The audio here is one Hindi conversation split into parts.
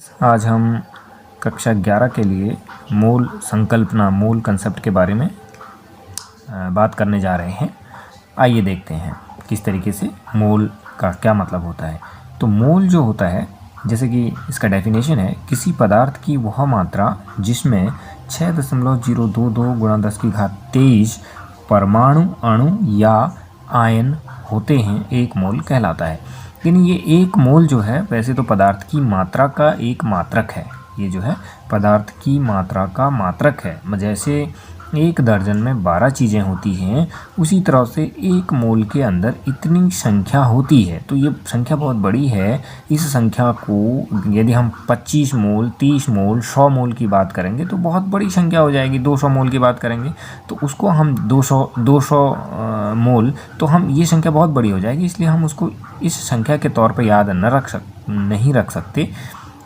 आज हम कक्षा 11 के लिए मोल संकल्पना, मोल कंसेप्ट के बारे में बात करने जा रहे हैं। आइए देखते हैं किस तरीके से मोल का क्या मतलब होता है। तो मोल जो होता है, जैसे कि इसका डेफिनेशन है, किसी पदार्थ की वह मात्रा जिसमें 6.022 × 10⁻23 परमाणु, अणु या आयन होते हैं, एक मोल कहलाता है। लेकिन ये एक मोल जो है वैसे तो पदार्थ की मात्रा का एक मात्रक है। ये जो है पदार्थ की मात्रा का मात्रक है। जैसे एक दर्जन में 12 चीज़ें होती हैं, उसी तरह से एक मोल के अंदर इतनी संख्या होती है। तो ये संख्या बहुत बड़ी है। इस संख्या को यदि हम 25 मोल, 30 मोल, 100 मोल की बात करेंगे तो बहुत बड़ी संख्या हो जाएगी। 200 मोल की बात करेंगे तो उसको हम 200 मोल, तो हम ये संख्या बहुत बड़ी हो जाएगी, इसलिए हम उसको इस संख्या के तौर पर याद नहीं रख सकते।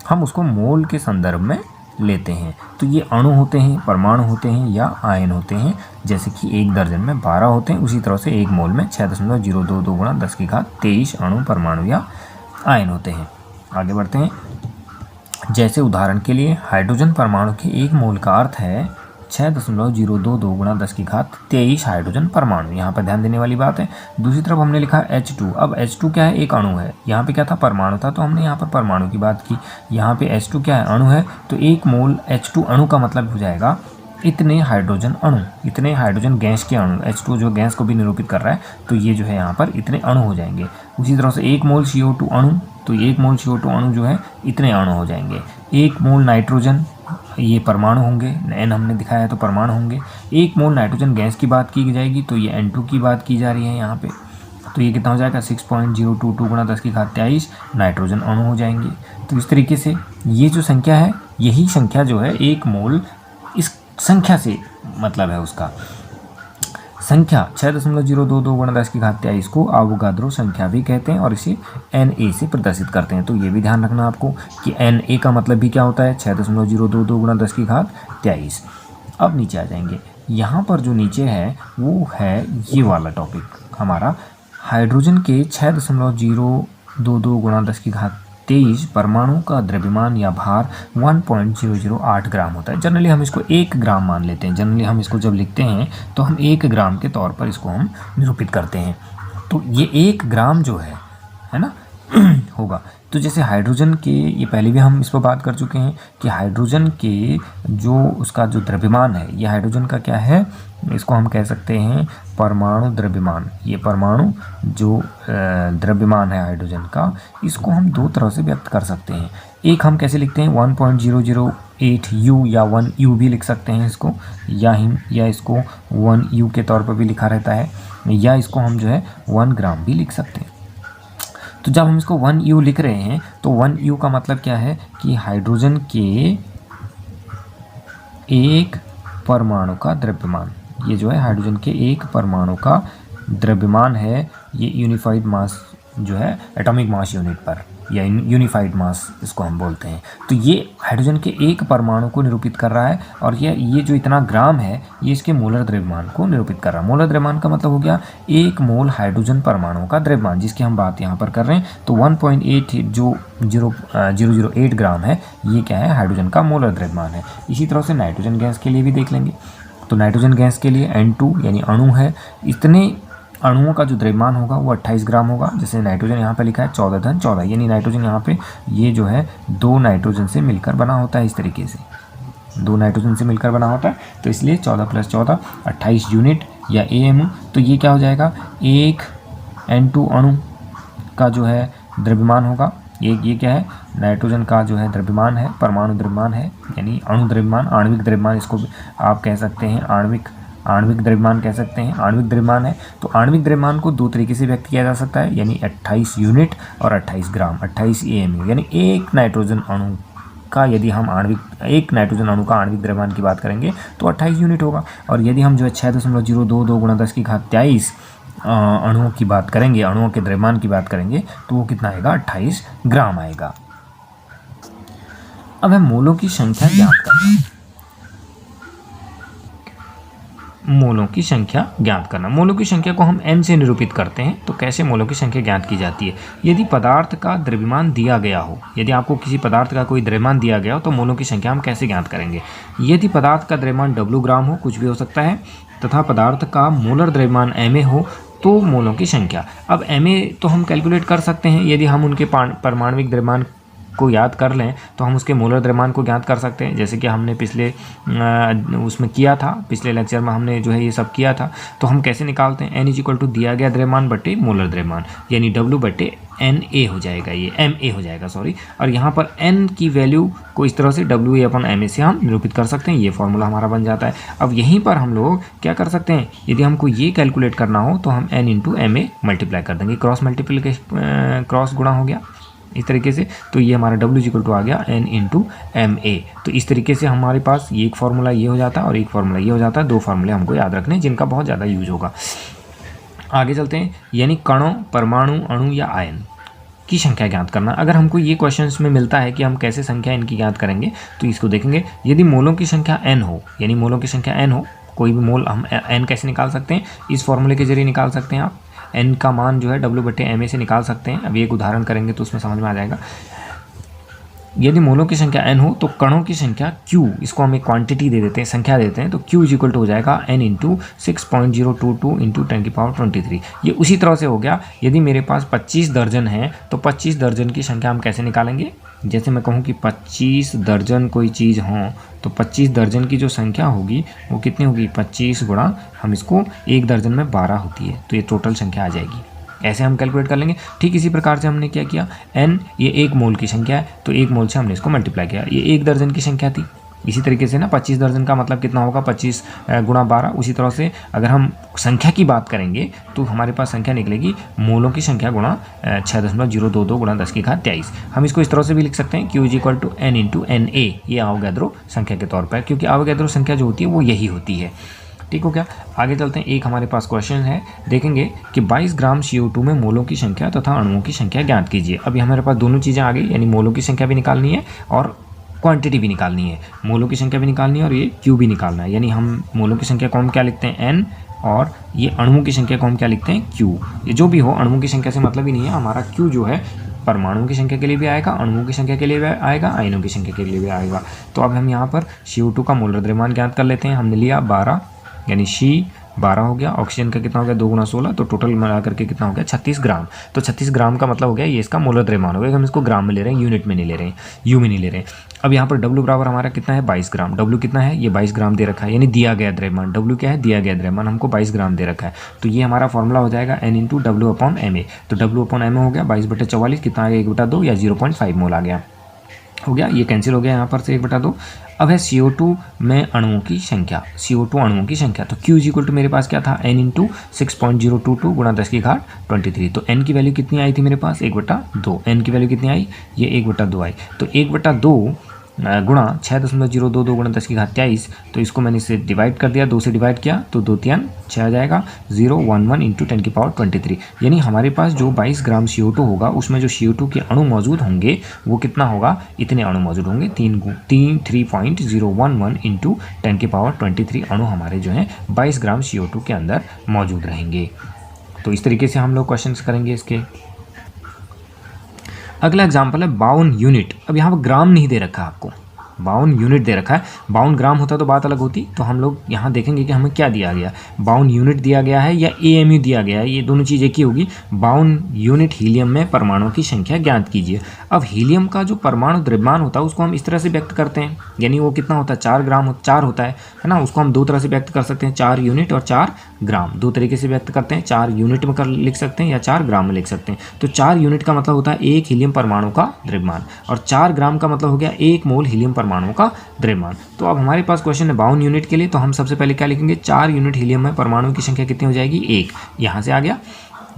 हम उसको मोल के संदर्भ में लेते हैं। तो ये अणु होते हैं, परमाणु होते हैं या आयन होते हैं। जैसे कि एक दर्जन में 12 होते हैं, उसी तरह से एक मोल में 6.022 × 10⁻23 अणु, परमाणु या आयन होते हैं। आगे बढ़ते हैं। जैसे उदाहरण के लिए हाइड्रोजन परमाणु के एक मोल का अर्थ है 6.022 × 10⁻23 हाइड्रोजन परमाणु। यहाँ पर ध्यान देने वाली बात है। दूसरी तरफ हमने लिखा H2। अब H2 क्या है? एक अणु है। यहाँ पे क्या था? परमाणु था, तो हमने यहाँ पर परमाणु की बात की। यहाँ पे H2 क्या है? अणु है। तो एक मोल H2 अणु का मतलब हो जाएगा इतने हाइड्रोजन अणु, इतने हाइड्रोजन गैस के अणु। H2 जो गैस को भी निरूपित कर रहा है, तो ये जो है यहाँ पर इतने अणु हो जाएंगे। उसी तरह से एक मोल CO2 अणु, तो एक मोल CO2 अणु जो है इतने अणु हो जाएंगे। एक मोल नाइट्रोजन, ये परमाणु होंगे, N हमने दिखाया है तो परमाणु होंगे। एक मोल नाइट्रोजन गैस की बात की जाएगी, तो ये N2 की बात की जा रही है यहाँ पे। तो ये कितना हो जाएगा? 6.022 × 10⁻23 नाइट्रोजन अणु हो जाएंगे। तो इस तरीके से ये जो संख्या है, यही संख्या जो है एक मोल, इस संख्या से मतलब है उसका संख्या 6.022 × 10⁻23 को अवोगाद्रो संख्या भी कहते हैं और इसे Na से प्रदर्शित करते हैं। तो ये भी ध्यान रखना आपको कि Na का मतलब भी क्या होता है? 6.022 × 10⁻23। अब नीचे आ जाएंगे। यहाँ पर जो नीचे है वो है ये वाला टॉपिक हमारा, हाइड्रोजन के 6.022 × 10⁻23 परमाणु का द्रव्यमान या भार 1.008 ग्राम होता है। जनरली हम इसको 1 ग्राम मान लेते हैं। जनरली हम इसको जब लिखते हैं तो हम 1 ग्राम के तौर पर इसको हम निरूपित करते हैं। तो ये 1 ग्राम जो है ना होगा। तो जैसे हाइड्रोजन के, ये पहले भी हम इस पर बात कर चुके हैं कि हाइड्रोजन के जो उसका जो द्रव्यमान है, ये हाइड्रोजन का क्या है? इसको हम कह सकते हैं परमाणु द्रव्यमान। ये परमाणु जो द्रव्यमान है हाइड्रोजन का, इसको हम दो तरह से व्यक्त कर सकते हैं। एक हम कैसे लिखते हैं? 1.008 U या 1 U भी लिख सकते हैं इसको, या इसको 1 U के तौर पर भी लिखा रहता है, या इसको हम जो है 1 ग्राम भी लिख सकते हैं। तो जब हम इसको 1 U लिख रहे हैं तो 1 U का मतलब क्या है कि हाइड्रोजन के एक परमाणु का द्रव्यमान, ये जो है हाइड्रोजन के एक परमाणु का द्रव्यमान है। ये यूनिफाइड मास जो है एटॉमिक मास यूनिट पर, या यूनिफाइड मास इसको हम बोलते हैं। तो ये हाइड्रोजन के एक परमाणु को निरूपित कर रहा है, और ये जो इतना ग्राम है ये इसके मोलर द्रव्यमान को निरूपित कर रहा है। मोलर द्रव्यमान का मतलब हो गया 1 मोल हाइड्रोजन परमाणु का द्रव्यमान, जिसकी हम बात यहाँ पर कर रहे हैं। तो 1.8 जो 008 ग्राम है, ये क्या है? हाइड्रोजन का मोलर द्रव्यमान है। इसी तरह से नाइट्रोजन गैस के लिए भी देख लेंगे। तो नाइट्रोजन गैस के लिए N2 यानी अणु है, इतने अणुओं का जो द्रव्यमान होगा वो 28 ग्राम होगा। जैसे नाइट्रोजन यहाँ पे लिखा है 14 यानी नाइट्रोजन यहाँ पे ये जो है 2 नाइट्रोजन से मिलकर बना होता है। इस तरीके से 2 नाइट्रोजन से मिलकर बना होता है, तो इसलिए 14 + 14 28 यूनिट या AMU। तो ये क्या हो जाएगा? एक N2 अणु का जो है द्रव्यमान होगा। ये क्या है? नाइट्रोजन का जो है द्रव्यमान है, परमाणु द्रव्यमान है, यानी अणु द्रव्यमान, आणविक द्रव्यमान इसको आप कह सकते हैं, आणविक द्रव्यमान कह सकते हैं। आणविक द्रव्यमान है, तो आणविक द्रव्यमान को 2 तरीके से व्यक्त किया जा सकता है, यानी 28 यूनिट और 28 ग्राम, 28 AMU। यानी एक नाइट्रोजन अणु का यदि हम एक नाइट्रोजन अणु का आणविक द्रव्यमान की बात करेंगे तो 28 यूनिट होगा। और यदि हम जो है 6.022 × 10⁻23 अणुओं की बात करेंगे, अणुओं के द्रव्यमान की बात करेंगे, तो वो कितना आएगा? 28 ग्राम आएगा। अब है मोलों की संख्या ज्ञात करना। मोलों की संख्या ज्ञात करना। मोलों की संख्या को हम n से निरूपित करते हैं। तो कैसे मोलों की संख्या ज्ञात की जाती है? यदि पदार्थ का द्रव्यमान दिया गया हो, यदि आपको किसी पदार्थ का कोई द्रव्यमान दिया गया हो तो मोलों की संख्या हम कैसे ज्ञात करेंगे? यदि पदार्थ का द्रव्यमान W ग्राम हो, कुछ भी हो सकता है, तथा पदार्थ का मोलर द्रव्यमान Ma हो तो मोलों की संख्या। अब Ma तो हम कैलकुलेट कर सकते हैं, यदि हम उनके परमाणविक द्रव्यमान को याद कर लें तो हम उसके मोलर द्रव्यमान को ज्ञात कर सकते हैं, जैसे कि हमने पिछले उसमें किया था, पिछले लेक्चर में हमने जो है ये सब किया था। तो हम कैसे निकालते हैं? n इक्वल टू दिया गया द्रव्यमान बटे मोलर द्रव्यमान, यानी W बटे Na हो जाएगा, ये Ma हो जाएगा सॉरी। और यहाँ पर n की वैल्यू को इस तरह से WA अपन Ma से हम निरूपित कर सकते हैं, ये फॉर्मूला हमारा बन जाता है। अब यहीं पर हम लोग क्या कर सकते हैं, यदि हमको ये कैलकुलेट करना हो तो हम n इंटू Ma मल्टीप्लाई कर देंगे, क्रॉस मल्टीप्लिकेशन क्रॉस गुणा हो गया इस तरीके से। तो ये हमारा W इक्वल टू आ गया n इंटू Ma। तो इस तरीके से हमारे पास ये एक फार्मूला ये हो जाता है और एक फार्मूला ये हो जाता है। दो फार्मूले हमको याद रखने जिनका बहुत ज़्यादा यूज होगा। आगे चलते हैं, यानी कणों, परमाणु, अणु या आयन की संख्या ज्ञात करना। अगर हमको ये क्वेश्चंस में मिलता है कि हम कैसे संख्या इनकी ज्ञात करेंगे तो इसको देखेंगे। यदि मोलों की संख्या n हो, यानी मोलों की संख्या n हो, कोई भी मोल हम n कैसे निकाल सकते हैं? इस फॉर्मूले के जरिए निकाल सकते हैं आप। n का मान जो है W बटे Ma से निकाल सकते हैं। अभी एक उदाहरण करेंगे तो उसमें समझ में आ जाएगा। यदि मोलों की संख्या n हो तो कणों की संख्या q, इसको हम एक क्वांटिटी दे देते हैं, संख्या देते हैं, तो q इज इक्वल टू हो जाएगा n इंटू 6.022 इंटू 10⁻23। ये उसी तरह से हो गया। यदि मेरे पास 25 दर्जन है तो 25 दर्जन की संख्या हम कैसे निकालेंगे? जैसे मैं कहूँ कि 25 दर्जन कोई चीज़ हो तो 25 दर्जन की जो संख्या होगी वो कितनी होगी? 25 गुणा, हम इसको एक दर्जन में 12 होती है, तो ये टोटल संख्या आ जाएगी। ऐसे हम कैलकुलेट कर लेंगे। ठीक इसी प्रकार से हमने क्या किया, n ये एक मोल की संख्या है तो एक मोल से हमने इसको मल्टीप्लाई किया, ये एक दर्जन की संख्या थी। इसी तरीके से ना 25 दर्जन का मतलब कितना होगा? 25 गुणा 12। उसी तरह से अगर हम संख्या की बात करेंगे तो हमारे पास संख्या निकलेगी मोलों की संख्या गुणा 6.022 गुणा 10⁻23। हम इसको इस तरह से भी लिख सकते हैं, Q is equal to n into Na, ये आवोगैद्रो संख्या के तौर पर, क्योंकि आवोगैद्रो संख्या जो होती है वो यही होती है। ठीक हो गया। आगे चलते हैं, एक हमारे पास क्वेश्चन है, देखेंगे कि 22 ग्राम CO2 में मोलों की संख्या तथा अणुओं की संख्या ज्ञात कीजिए। अभी हमारे पास दोनों चीज़ें आ गई, यानी मोलों की संख्या भी निकालनी है और क्वांटिटी भी निकालनी है। मोलों की संख्या भी निकालनी है और ये Q भी निकालना है। यानी हम मोलों की संख्या को हम क्या लिखते हैं? n, और ये अणुओं की संख्या को हम क्या लिखते हैं? Q। ये जो भी हो, अणुओं की संख्या से मतलब ही नहीं है, हमारा Q जो है परमाणुओं की संख्या के लिए भी आएगा, अणुओं की संख्या के लिए भी आएगा, आयनों की संख्या के लिए भी आएगा। तो अब हम यहाँ पर CO2 का मोलर द्रव्यमान ज्ञात कर लेते हैं। हमने लिया 12, यानी C 12 हो गया, ऑक्सीजन का कितना हो गया? 2 गुणा 16, तो टोटल मिला करके कितना हो गया? 36 ग्राम। तो 36 ग्राम का मतलब हो गया ये इसका मोलर द्रव्यमान हो गया। हम इसको ग्राम में ले रहे हैं, यूनिट में नहीं ले रहे हैं, यू में नहीं ले रहे हैं। अब यहाँ पर W बराबर हमारा कितना है? 22 ग्राम। W कितना है? ये 22 ग्राम दे रखा है, यानी दिया गया द्रव्यमान। W क्या है? दिया गया द्रव्यमान हमको 22 ग्राम दे रखा है। तो ये हमारा फॉर्मूला हो जाएगा n into W upon Ma। तो W अपॉन Ma हो गया 22/44, कितना आ गया? 1/2 या 0.5 मोल आ गया, हो गया। ये कैंसिल हो गया यहाँ पर से 1/2। अब है CO2 में अणुओं की संख्या, CO2 अणुओं की संख्या। तो Q इज इक्वल टू मेरे पास क्या था? n इंटू 6.022 गुणा 10⁻23। तो n की वैल्यू कितनी आई थी मेरे पास? 1/2। n की वैल्यू कितनी आई? ये 1/2 आई। तो 1/2 गुणा 6.022 गुणा 10⁻23, तो इसको मैंने इसे डिवाइड कर दिया, 2 से डिवाइड किया तो 2 3 6 आ जाएगा, 011 इंटू 10⁻23। यानी हमारे पास जो 22 ग्राम CO2 होगा उसमें जो CO2 के अणु मौजूद होंगे वो कितना होगा? इतने अणु मौजूद होंगे, 3.011 इंटू 10⁻23 अणु हमारे जो हैं 22 ग्राम CO2 के अंदर मौजूद रहेंगे। तो इस तरीके से हम लोग क्वेश्चन करेंगे इसके। अगला एग्जाम्पल है 52 यूनिट। अब यहाँ पर ग्राम नहीं दे रखा है आपको, 52 यूनिट दे रखा है। 52 ग्राम होता तो बात अलग होती। तो हम लोग यहाँ देखेंगे कि हमें क्या दिया गया, 52 यूनिट दिया गया है या AMU दिया गया है, ये दोनों चीज़ एक ही होगी। 52 यूनिट हीलियम में परमाणुओं की संख्या ज्ञात कीजिए। अब हीलियम का जो परमाणु द्रव्यमान होता है उसको हम इस तरह से व्यक्त करते हैं, यानी वो कितना होता है? 4 ग्राम 4 होता है ना। उसको हम दो तरह से व्यक्त कर सकते हैं, 4 यूनिट और 4 ग्राम। दो तरीके से व्यक्त करते हैं, 4 यूनिट में लिख सकते हैं या 4 ग्राम में लिख सकते हैं। तो 4 यूनिट का मतलब होता है 1 हीलियम परमाणु का द्रव्यमान, और 4 ग्राम का मतलब हो गया 1 मोल हीलियम परमाणु का द्रव्यमान। तो अब हमारे पास क्वेश्चन है 52 यूनिट के लिए, तो हम सबसे पहले क्या लिखेंगे? 4 यूनिट हीलियम में परमाणु की संख्या कितनी हो जाएगी? 1, यहाँ से आ गया।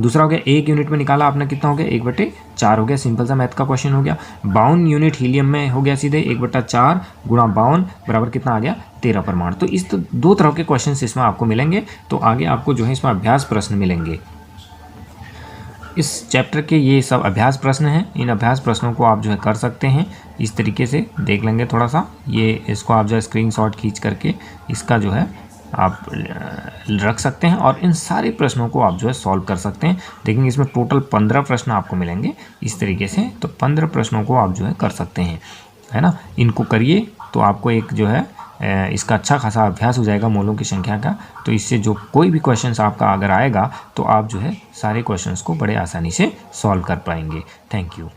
दूसरा हो गया 1 यूनिट में निकाला आपने, कितना हो गया? 1/4 हो गया। सिंपल सा मैथ का क्वेश्चन हो गया। 52 यूनिट हीलियम में हो गया सीधे 1/4 गुणा 52 बराबर कितना आ गया? 13 परमाणु। तो इस दो तरह के क्वेश्चन इसमें आपको मिलेंगे। तो आगे आपको जो है इसमें अभ्यास प्रश्न मिलेंगे। इस चैप्टर के ये सब अभ्यास प्रश्न हैं। इन अभ्यास प्रश्नों को आप जो है कर सकते हैं, इस तरीके से देख लेंगे थोड़ा सा। ये इसको आप जो है स्क्रीनशॉट खींच करके इसका जो है आप रख सकते हैं और इन सारे प्रश्नों को आप जो है सॉल्व कर सकते हैं। देखेंगे इसमें टोटल 15 प्रश्न आपको मिलेंगे इस तरीके से, तो 15 प्रश्नों को आप जो है कर सकते हैं, है ना। इनको करिए तो आपको एक जो है इसका अच्छा खासा अभ्यास हो जाएगा मोलों की संख्या का। तो इससे जो कोई भी क्वेश्चंस आपका अगर आएगा तो आप जो है सारे क्वेश्चंस को बड़े आसानी से सॉल्व कर पाएंगे। Thank you.